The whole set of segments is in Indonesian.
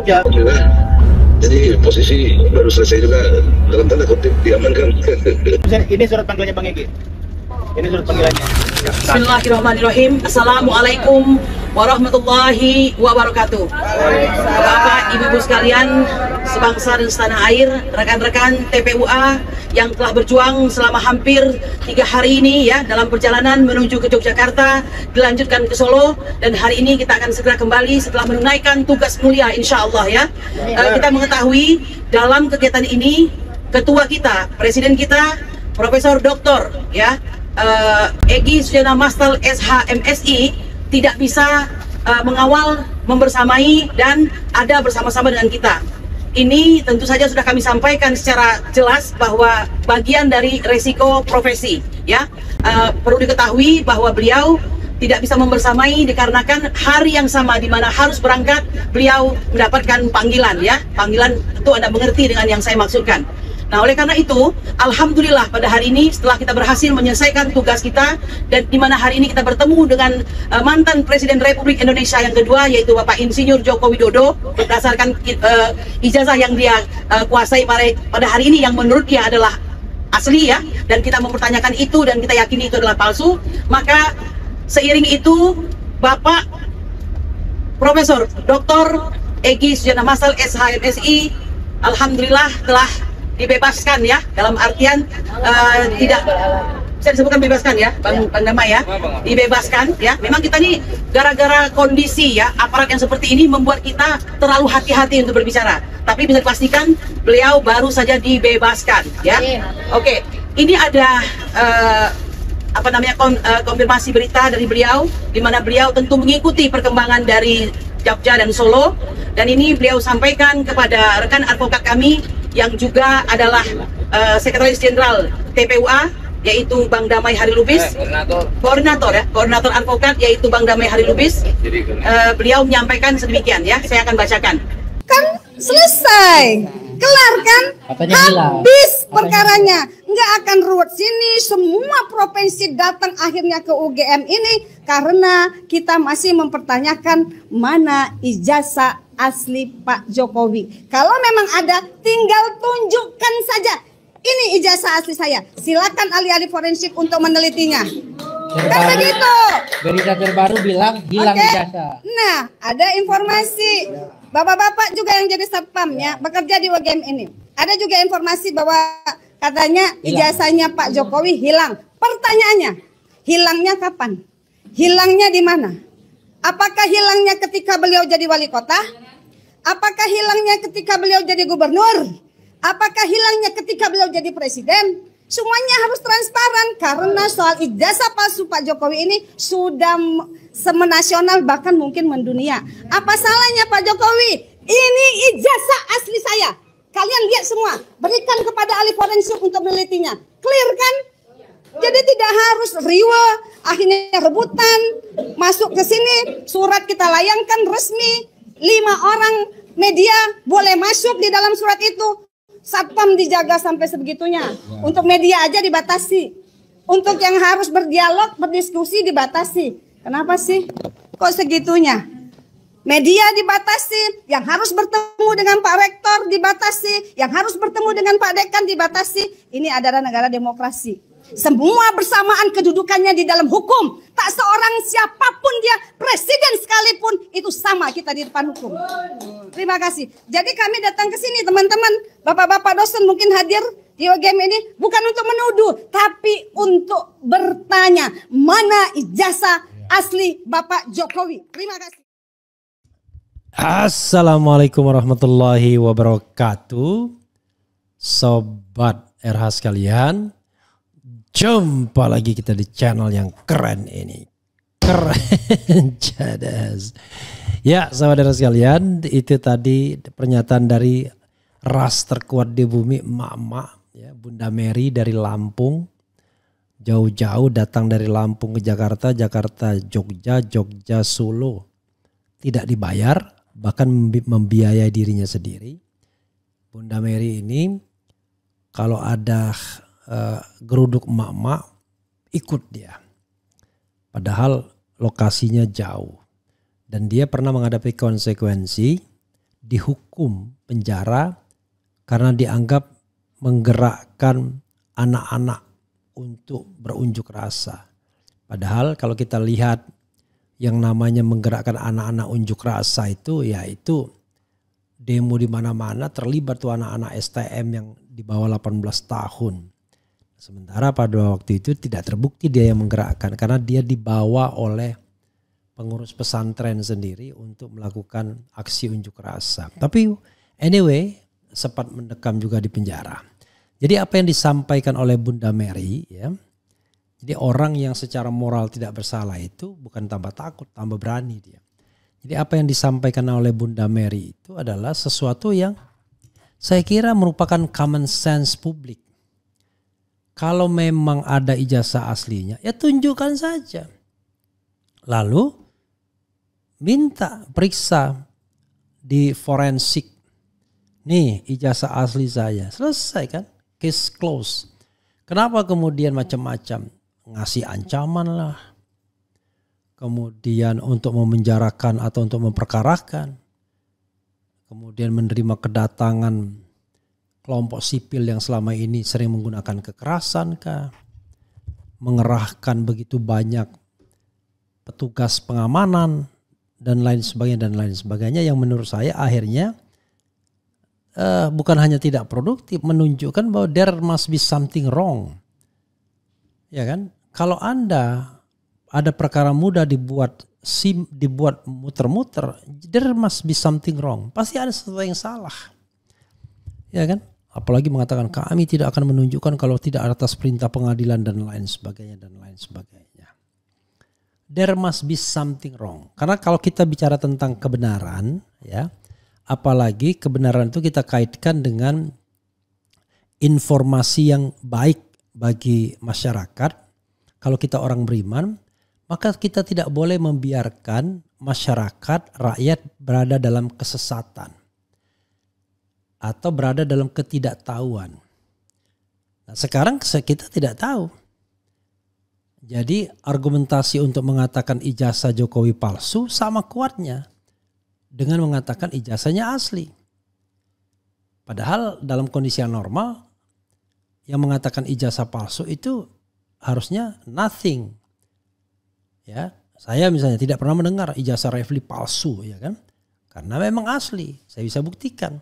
Jogja. Jadi posisi baru selesai juga dalam tanda kutip diamankan. Ini surat panggilannya Bang Egy. Ini surat panggilannya. Bismillahirrahmanirrahim. Assalamualaikum warahmatullahi wabarakatuh. Bapak, Ibu sekalian, sebangsa dan setanah air, rekan-rekan TPUA yang telah berjuang selama hampir 3 hari ini ya dalam perjalanan menuju ke Yogyakarta, dilanjutkan ke Solo, dan hari ini kita akan segera kembali setelah menunaikan tugas mulia insya Allah ya. Kita mengetahui dalam kegiatan ini ketua kita, presiden kita, Profesor Dr. ya Egy Sujana Mastal SH.MSI tidak bisa mengawal, membersamai dan ada bersama-sama dengan kita. Ini tentu saja sudah kami sampaikan secara jelas bahwa bagian dari resiko profesi ya. Perlu diketahui bahwa beliau tidak bisa membersamai dikarenakan hari yang sama di mana harus berangkat beliau mendapatkan panggilan ya. Panggilan tentu Anda mengerti dengan yang saya maksudkan. Nah, oleh karena itu, alhamdulillah pada hari ini setelah kita berhasil menyelesaikan tugas kita dan di mana hari ini kita bertemu dengan mantan Presiden Republik Indonesia yang kedua yaitu Bapak Insinyur Joko Widodo berdasarkan ijazah yang dia kuasai pada hari ini yang menurut dia adalah asli ya, dan kita mempertanyakan itu dan kita yakini itu adalah palsu. Maka seiring itu Bapak Profesor Dr. Egy Sujana Mastal SH.MSI alhamdulillah telah dibebaskan ya, dalam artian tidak bisa disebutkan bebaskan ya Bang Damai ya, dibebaskan ya. Memang kita nih gara-gara kondisi ya aparat yang seperti ini membuat kita terlalu hati-hati untuk berbicara, tapi bisa dipastikan beliau baru saja dibebaskan ya. Oke, ini ada konfirmasi berita dari beliau di mana beliau tentu mengikuti perkembangan dari Jogja dan Solo, dan ini beliau sampaikan kepada rekan advokat kami yang juga adalah Sekretaris Jenderal TPUA yaitu Bang Damai Hari Lubis, koordinator advokat yaitu Bang Damai Hari Lubis. Beliau menyampaikan sedemikian ya, saya akan bacakan. Kan selesai, kelar kan? Habis perkaranya, nggak akan ruwet sini. Semua provinsi datang akhirnya ke UGM ini karena kita masih mempertanyakan mana ijazah asli Pak Jokowi. Kalau memang ada, tinggal tunjukkan saja. Ini ijazah asli saya. Silakan ahli-ahli forensik untuk menelitinya. Kan begitu. Berita terbaru bilang hilang ijazah. Nah, ada informasi. Bapak-bapak juga yang jadi satpamnya bekerja di UGM ini. Ada juga informasi bahwa katanya ijazahnya Pak Jokowi hilang. Pertanyaannya, hilangnya kapan? Hilangnya di mana? Apakah hilangnya ketika beliau jadi wali kota? Apakah hilangnya ketika beliau jadi gubernur? Apakah hilangnya ketika beliau jadi presiden? Semuanya harus transparan karena soal ijazah palsu Pak Jokowi ini sudah semenasional bahkan mungkin mendunia. Apa salahnya Pak Jokowi? Ini ijazah asli saya. Kalian lihat semua, berikan kepada ahli forensik untuk menelitinya. Clear kan? Jadi tidak harus riwa, akhirnya rebutan, masuk ke sini, surat kita layangkan resmi, 5 orang media boleh masuk di dalam surat itu. Satpam dijaga sampai sebegitunya. Untuk media aja dibatasi. Untuk yang harus berdialog, berdiskusi dibatasi. Kenapa sih? Kok segitunya? Media dibatasi, yang harus bertemu dengan Pak Rektor dibatasi, yang harus bertemu dengan Pak Dekan dibatasi. Ini adalah negara demokrasi. Semua bersamaan kedudukannya di dalam hukum. Tak seorang siapapun dia, presiden sekalipun, itu sama kita di depan hukum. Terima kasih. Jadi kami datang ke sini teman-teman, bapak-bapak dosen mungkin hadir di UGM ini bukan untuk menuduh, tapi untuk bertanya mana ijazah asli Bapak Jokowi. Terima kasih. Assalamualaikum warahmatullahi wabarakatuh. Sobat RH sekalian, jumpa lagi kita di channel yang keren ini. Keren cadas. Ya saudara sekalian, itu tadi pernyataan dari ras terkuat di bumi, emak-emak ya, Bunda Mary dari Lampung. Jauh-jauh datang dari Lampung ke Jakarta, Jakarta Jogja, Jogja Solo. Tidak dibayar, bahkan membiayai dirinya sendiri. Bunda Mary ini kalau ada geruduk emak-emak ikut dia. Padahal lokasinya jauh. Dan dia pernah menghadapi konsekuensi dihukum penjara karena dianggap menggerakkan anak-anak untuk berunjuk rasa. Padahal kalau kita lihat yang namanya menggerakkan anak-anak unjuk rasa itu, yaitu demo di mana-mana terlibat tuh anak-anak STM yang di bawah 18 tahun. Sementara pada waktu itu tidak terbukti dia yang menggerakkan karena dia dibawa oleh pengurus pesantren sendiri untuk melakukan aksi unjuk rasa. Tapi anyway, sempat mendekam juga di penjara. Jadi apa yang disampaikan oleh Bunda Mary, ya, jadi orang yang secara moral tidak bersalah itu bukan tambah takut, tambah berani dia. Jadi apa yang disampaikan oleh Bunda Mary itu adalah sesuatu yang saya kira merupakan common sense publik. Kalau memang ada ijazah aslinya, ya tunjukkan saja. Lalu minta periksa di forensik. Nih ijazah asli saya. Selesai kan? Case close. Kenapa kemudian macam-macam? Ngasih ancaman lah. Kemudian untuk memenjarakan atau untuk memperkarakan. Kemudian menerima kedatangan kelompok sipil yang selama ini sering menggunakan kekerasan kah? Mengerahkan begitu banyak petugas pengamanan dan lain sebagainya yang menurut saya akhirnya bukan hanya tidak produktif, menunjukkan bahwa there must be something wrong. Ya kan? Kalau Anda ada perkara mudah dibuat muter-muter, there must be something wrong. Pasti ada sesuatu yang salah. Ya kan? Apalagi mengatakan kami tidak akan menunjukkan kalau tidak atas perintah pengadilan dan lain sebagainya. There must be something wrong. Karena kalau kita bicara tentang kebenaran, ya, apalagi kebenaran itu kita kaitkan dengan informasi yang baik bagi masyarakat. Kalau kita orang beriman, maka kita tidak boleh membiarkan masyarakat, rakyat berada dalam kesesatan atau berada dalam ketidaktahuan. Nah, sekarang kita tidak tahu. Jadi argumentasi untuk mengatakan ijazah Jokowi palsu sama kuatnya dengan mengatakan ijazahnya asli. Padahal dalam kondisi yang normal yang mengatakan ijazah palsu itu harusnya nothing. Ya, saya misalnya tidak pernah mendengar ijazah Refli palsu, ya kan? Karena memang asli, saya bisa buktikan.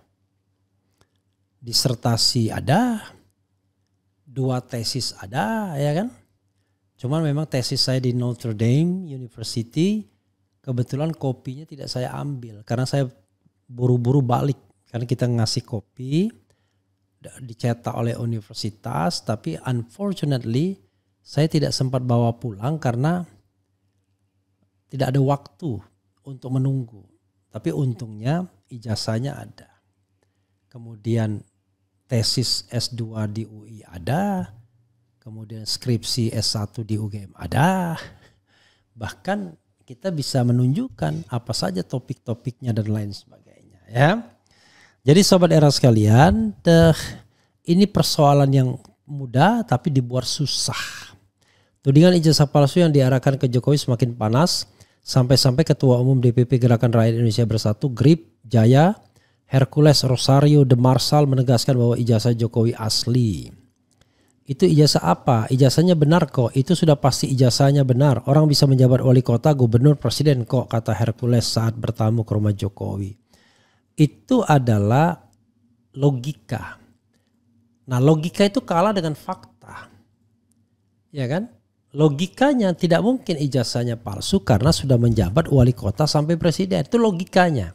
Disertasi ada, 2 tesis ada, ya kan? Cuman memang tesis saya di Notre Dame University, kebetulan kopinya tidak saya ambil karena saya buru-buru balik. Karena kita ngasih kopi, dicetak oleh universitas, tapi unfortunately saya tidak sempat bawa pulang karena tidak ada waktu untuk menunggu. Tapi untungnya ijazahnya ada. Kemudian tesis S2 di UI ada. Kemudian skripsi S1 di UGM ada. Bahkan kita bisa menunjukkan apa saja topik-topiknya dan lain sebagainya. Ya. Jadi sobat era sekalian, ini persoalan yang mudah tapi dibuat susah. Tudingan ijazah palsu yang diarahkan ke Jokowi semakin panas. Sampai-sampai Ketua Umum DPP Gerakan Rakyat Indonesia Bersatu, Grip Jaya, Hercules Rosario de Marsal menegaskan bahwa ijazah Jokowi asli. Itu ijazah apa? Ijazahnya benar kok. Itu sudah pasti ijazahnya benar. Orang bisa menjabat wali kota, gubernur, presiden kok, kata Hercules saat bertamu ke rumah Jokowi. Itu adalah logika. Nah, logika itu kalah dengan fakta. Ya kan? Logikanya tidak mungkin ijazahnya palsu karena sudah menjabat wali kota sampai presiden. Itu logikanya.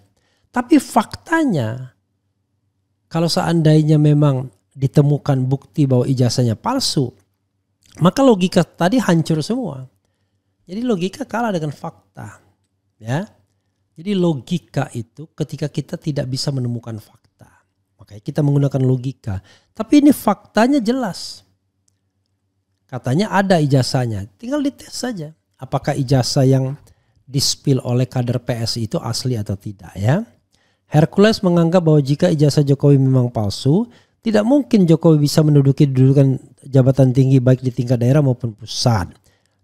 Tapi faktanya, kalau seandainya memang ditemukan bukti bahwa ijazahnya palsu, maka logika tadi hancur semua. Jadi logika kalah dengan fakta. Ya. Jadi logika itu ketika kita tidak bisa menemukan fakta, makanya kita menggunakan logika. Tapi ini faktanya jelas. Katanya ada ijazahnya, tinggal dites saja. Apakah ijazah yang dispil oleh kader PSI itu asli atau tidak, ya. Hercules menganggap bahwa jika ijazah Jokowi memang palsu, tidak mungkin Jokowi bisa menduduki kedudukan jabatan tinggi baik di tingkat daerah maupun pusat.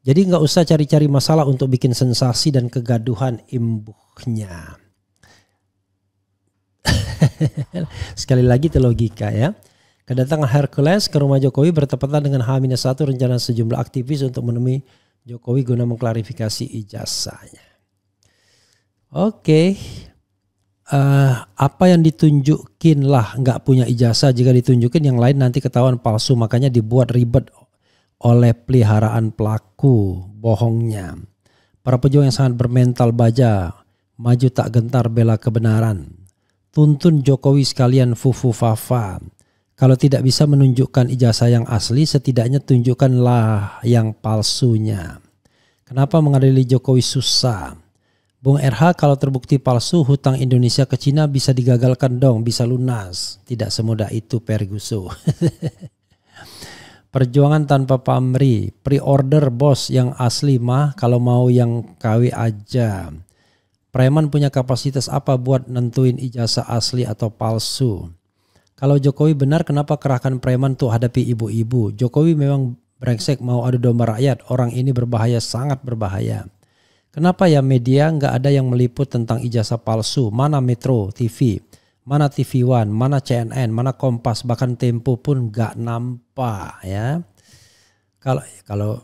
Jadi nggak usah cari-cari masalah untuk bikin sensasi dan kegaduhan imbuhnya. Sekali lagi itu logika ya. Kedatangan Hercules ke rumah Jokowi bertepatan dengan H-1 rencana sejumlah aktivis untuk menemui Jokowi guna mengklarifikasi ijazahnya. Oke. Apa yang ditunjukin lah nggak punya ijazah, jika ditunjukin yang lain nanti ketahuan palsu, makanya dibuat ribet oleh peliharaan pelaku bohongnya. Para pejuang yang sangat bermental baja, maju tak gentar bela kebenaran. Tuntun Jokowi sekalian fufu fafa. Kalau tidak bisa menunjukkan ijazah yang asli, setidaknya tunjukkanlah yang palsunya. Kenapa mengadili Jokowi susah? Bung RH, kalau terbukti palsu, hutang Indonesia ke Cina bisa digagalkan dong, bisa lunas. Tidak semudah itu Ferguson. Perjuangan tanpa pamrih, pre-order bos yang asli mah, kalau mau yang KW aja. Preman punya kapasitas apa buat nentuin ijazah asli atau palsu? Kalau Jokowi benar, kenapa kerahkan preman tuh hadapi ibu-ibu? Jokowi memang brengsek, mau adu domba rakyat. Orang ini berbahaya, sangat berbahaya. Kenapa ya media nggak ada yang meliput tentang ijazah palsu? Mana Metro TV, mana TV One, mana CNN, mana Kompas, bahkan Tempo pun nggak nampak ya. Kalau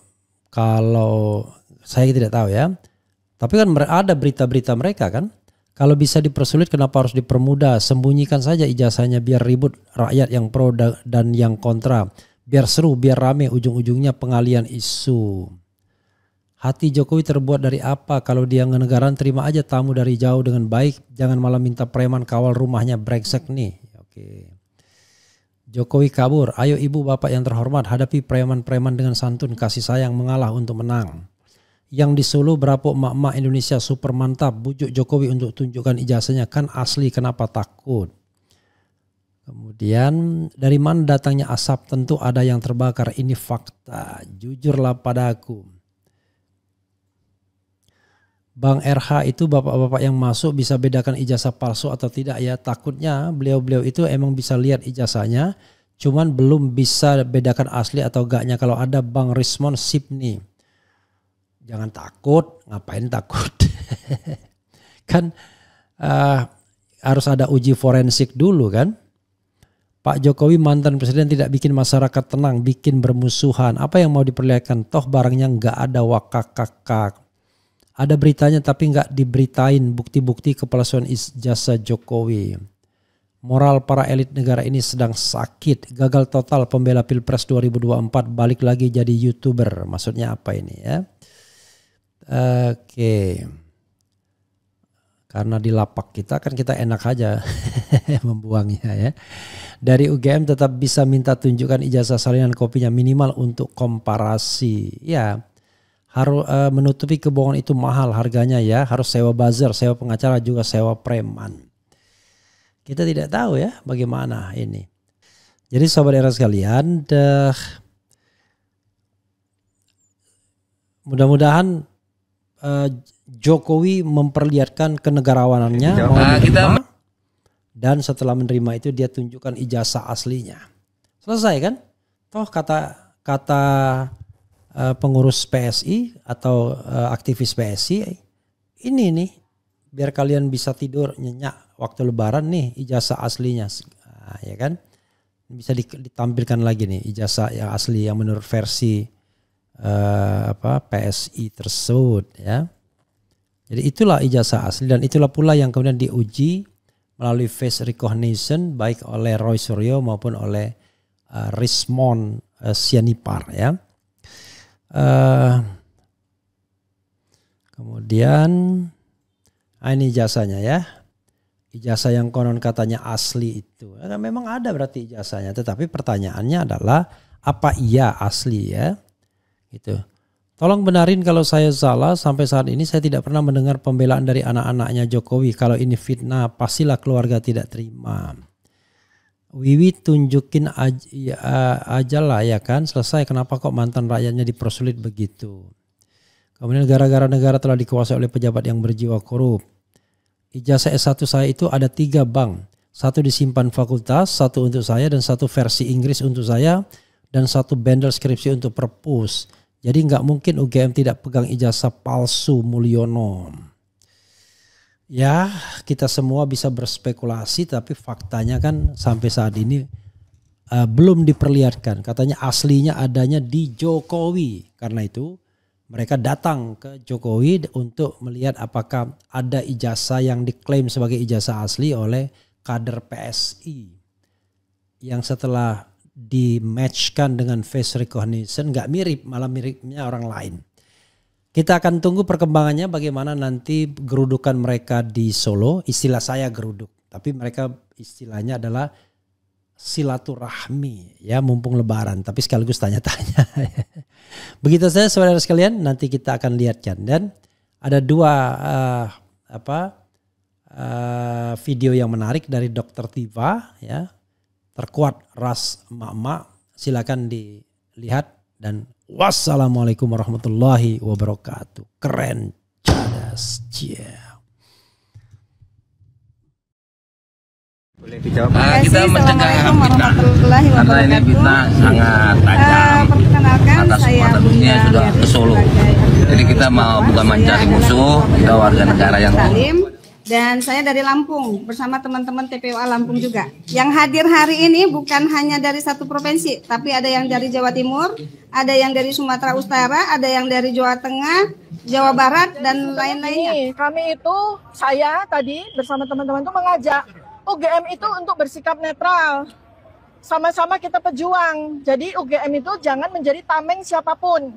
saya tidak tahu ya. Tapi kan ada berita-berita mereka kan. Kalau bisa dipersulit, kenapa harus dipermudah? Sembunyikan saja ijazahnya biar ribut rakyat yang pro dan yang kontra. Biar seru, biar rame, ujung-ujungnya pengalian isu. Hati Jokowi terbuat dari apa? Kalau dia ngenegaran, terima aja tamu dari jauh dengan baik. Jangan malah minta preman kawal rumahnya, brengsek nih. Oke. Jokowi kabur. Ayo ibu bapak yang terhormat, hadapi preman-preman dengan santun, kasih sayang, mengalah untuk menang. Yang di Solo berapa emak-emak Indonesia super mantap, bujuk Jokowi untuk tunjukkan ijazahnya, kan asli, kenapa takut? Kemudian dari mana datangnya asap? Tentu ada yang terbakar, ini fakta, jujurlah padaku. Bang RH itu bapak-bapak yang masuk bisa bedakan ijazah palsu atau tidak ya? Takutnya beliau-beliau itu emang bisa lihat ijazahnya, cuman belum bisa bedakan asli atau enggaknya. Kalau ada Bang Rismon sip nih. Jangan takut, ngapain takut? Kan harus ada uji forensik dulu kan? Pak Jokowi mantan presiden tidak bikin masyarakat tenang, bikin bermusuhan. Apa yang mau diperlihatkan? Toh barangnya nggak ada wakakakak. Ada beritanya tapi nggak diberitain bukti-bukti kepalsuan ijazah Jokowi. Moral para elit negara ini sedang sakit. Gagal total pembela Pilpres 2024, balik lagi jadi YouTuber. Maksudnya apa ini ya? Oke. Karena di lapak kita kan kita enak aja membuangnya ya. Dari UGM tetap bisa minta tunjukkan ijazah salinan kopinya minimal untuk komparasi. Ya, harus menutupi kebohongan itu mahal harganya ya. Harus sewa buzzer, sewa pengacara, juga sewa preman. Kita tidak tahu ya bagaimana ini. Jadi sobat era sekalian, mudah-mudahan Jokowi memperlihatkan kenegarawanannya dan setelah menerima itu dia tunjukkan ijazah aslinya. Selesai kan? Toh kata pengurus PSI atau aktivis PSI ini nih biar kalian bisa tidur nyenyak waktu lebaran nih ijazah aslinya, ya kan? Bisa ditampilkan lagi nih ijazah yang asli yang menurut versi PSI tersebut ya. Jadi itulah ijazah asli dan itulah pula yang kemudian diuji melalui face recognition baik oleh Roy Suryo maupun oleh Rismon Sianipar ya. Kemudian ini ijazahnya ya. Ijazah yang konon katanya asli itu. Memang ada berarti ijazahnya, tetapi pertanyaannya adalah apa iya asli ya? Gitu. Tolong benarin kalau saya salah, sampai saat ini saya tidak pernah mendengar pembelaan dari anak-anaknya Jokowi. Kalau ini fitnah, pastilah keluarga tidak terima. Wiwi tunjukin aja lah ya kan, selesai. Kenapa kok mantan rakyatnya dipersulit begitu? Kemudian gara-gara negara telah dikuasai oleh pejabat yang berjiwa korup. Ijazah S1 saya itu ada 3 bang. 1 disimpan fakultas, 1 untuk saya dan 1 versi Inggris untuk saya. Dan 1 bundle skripsi untuk perpus. Jadi nggak mungkin UGM tidak pegang ijazah palsu Mulyono. Ya, kita semua bisa berspekulasi, tapi faktanya kan sampai saat ini belum diperlihatkan. Katanya aslinya adanya di Jokowi. Karena itu mereka datang ke Jokowi untuk melihat apakah ada ijazah yang diklaim sebagai ijazah asli oleh kader PSI. Yang setelah di-matchkan dengan face recognition nggak mirip, malah miripnya orang lain. Kita akan tunggu perkembangannya bagaimana nanti gerudukan mereka di Solo. Istilah saya geruduk, tapi mereka istilahnya adalah silaturahmi ya, mumpung lebaran, tapi sekaligus tanya-tanya. Begitu saja saudara sekalian, nanti kita akan lihatkan. Dan ada dua video yang menarik dari Dr. Tiva ya, terkuat ras emak-emak. Silakan dilihat dan wassalamualaikum warahmatullahi wabarakatuh. Keren, cadas, Boleh dijawab. Kita mencegah fitnah warahmatullahi karena ini wabarakatuh. fitnah sangat tajam. Perkenalkan Atas saya mata dunia Bunda sudah ke Solo. Jadi kita mau bukan mencari musuh, kita warga negara yang Salim. Dan saya dari Lampung bersama teman-teman TPUA Lampung juga. Yang hadir hari ini bukan hanya dari satu provinsi, tapi ada yang dari Jawa Timur, ada yang dari Sumatera Utara, ada yang dari Jawa Tengah, Jawa Barat, dan lain-lainnya. Kami itu, saya tadi bersama teman-teman itu mengajak UGM itu untuk bersikap netral. Sama-sama kita pejuang. Jadi UGM itu jangan menjadi tameng siapapun.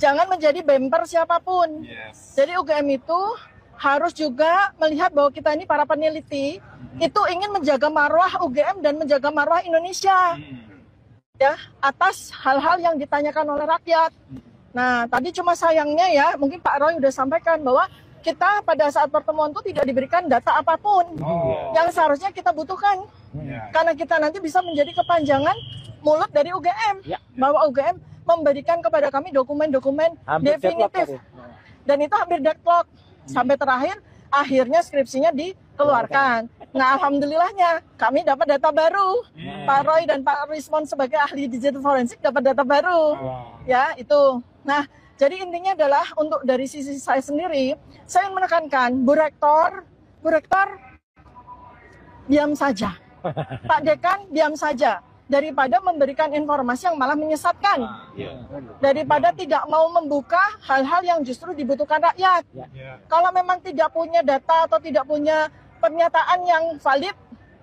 Jangan menjadi bemper siapapun. Jadi UGM itu harus juga melihat bahwa kita ini para peneliti itu ingin menjaga marwah UGM dan menjaga marwah Indonesia ya, atas hal-hal yang ditanyakan oleh rakyat. Nah, tadi cuma sayangnya ya, mungkin Pak Roy udah sampaikan bahwa kita pada saat pertemuan itu tidak diberikan data apapun yang seharusnya kita butuhkan, karena kita nanti bisa menjadi kepanjangan mulut dari UGM, bahwa UGM memberikan kepada kami dokumen-dokumen definitif, dan itu hampir deadlock. Sampai terakhir, akhirnya skripsinya dikeluarkan. Nah, alhamdulillahnya kami dapat data baru. Pak Roy dan Pak Rismon sebagai ahli digital forensik dapat data baru. Ya, itu. Nah, jadi intinya adalah untuk dari sisi saya sendiri, saya ingin menekankan, Bu Rektor, diam saja. Pak Dekan, diam saja. Daripada memberikan informasi yang malah menyesatkan, daripada tidak mau membuka hal-hal yang justru dibutuhkan rakyat. Kalau memang tidak punya data atau tidak punya pernyataan yang valid,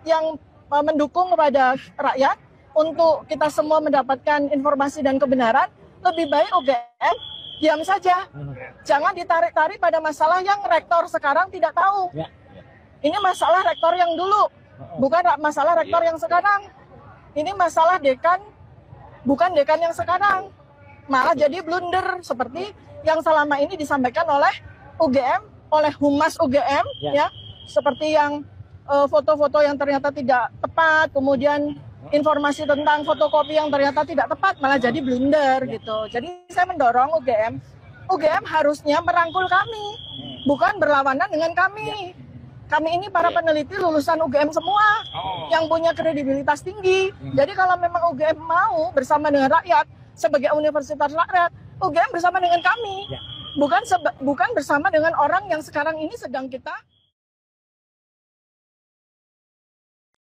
yang mendukung kepada rakyat untuk kita semua mendapatkan informasi dan kebenaran, lebih baik UGM diam saja. Jangan ditarik-tarik pada masalah yang rektor sekarang tidak tahu. Ini masalah rektor yang dulu, bukan masalah rektor yang sekarang. Ini masalah dekan, bukan dekan yang sekarang. Malah jadi blunder seperti yang selama ini disampaikan oleh UGM, oleh Humas UGM, ya, seperti yang foto-foto yang ternyata tidak tepat, kemudian informasi tentang fotokopi yang ternyata tidak tepat, malah jadi blunder gitu. Jadi saya mendorong UGM harusnya merangkul kami, bukan berlawanan dengan kami. Kami ini para peneliti lulusan UGM semua yang punya kredibilitas tinggi. Jadi kalau memang UGM mau bersama dengan rakyat sebagai universitas rakyat, UGM bersama dengan kami, bukan bersama dengan orang yang sekarang ini sedang kita.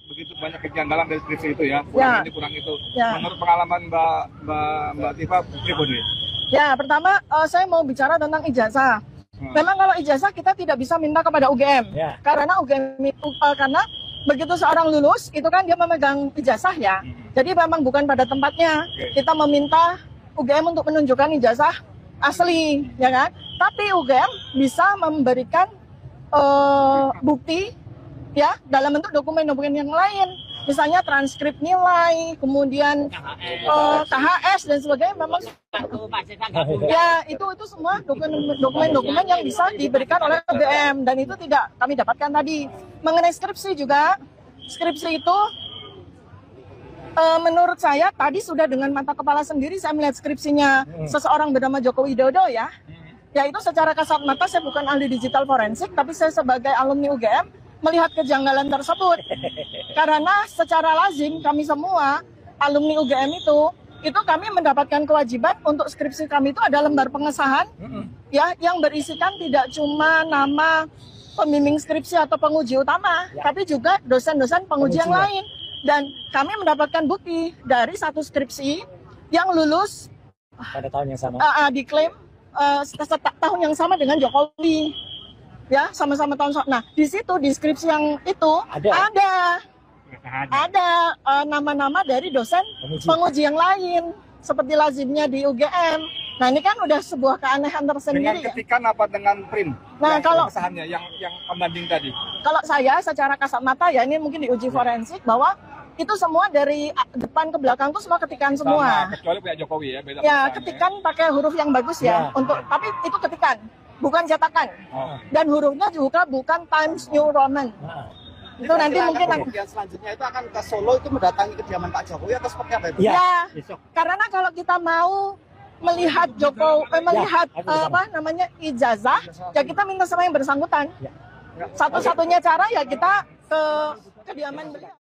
Begitu banyak kejanggalan dari skripsi itu ya, kurang ini kurang itu. Menurut pengalaman Mbak Tiva, gimana? Ya, pertama saya mau bicara tentang ijazah. Memang kalau ijazah kita tidak bisa minta kepada UGM, karena UGM itu karena begitu seorang lulus itu kan dia memegang ijazah ya. Jadi memang bukan pada tempatnya kita meminta UGM untuk menunjukkan ijazah asli, ya kan? Tapi UGM bisa memberikan bukti ya dalam bentuk dokumen-dokumen yang lain, misalnya transkrip nilai, kemudian KHS dan sebagainya. Memang ya itu semua dokumen-dokumen yang bisa diberikan oleh UGM, dan itu tidak kami dapatkan tadi. Mengenai skripsi juga, skripsi itu menurut saya tadi sudah dengan mata kepala sendiri saya melihat skripsinya seseorang bernama Joko Widodo ya. Ya itu secara kasat mata, saya bukan ahli digital forensik, tapi saya sebagai alumni UGM melihat kejanggalan tersebut. Karena secara lazim kami semua alumni UGM itu kami mendapatkan kewajiban untuk skripsi kami itu ada lembar pengesahan ya, yang berisikan tidak cuma nama pembimbing skripsi atau penguji utama, tapi juga dosen-dosen penguji yang lain. Dan kami mendapatkan bukti dari satu skripsi yang lulus pada tahun yang sama. Diklaim tahun yang sama dengan Jokowi. Ya, sama-sama tahun. Nah, di situ di skripsi yang itu ada nama-nama dari dosen penguji yang lain, seperti lazimnya di UGM. Nah, ini kan udah sebuah keanehan tersendiri. Dengan ketikan apa dengan print? Nah, kalau kesahannya yang pembanding tadi. Kalau saya secara kasat mata ya, ini mungkin diuji forensik bahwa itu semua dari depan ke belakang tuh semua ketikan semua. Kecuali punya Jokowi ya, beda. Ya, ketikan pakai huruf yang bagus ya, tapi itu ketikan, bukan cetakan. Dan hurufnya juga bukan Times New Roman. Itu nanti mungkin selanjutnya itu akan ke Solo itu mendatangi kediaman Pak Jokowi atau seperti apa itu? Ya, karena kalau kita mau melihat ijazah, ya kita minta sama yang bersangkutan. Satu-satunya cara ya kita ke kediaman beliau.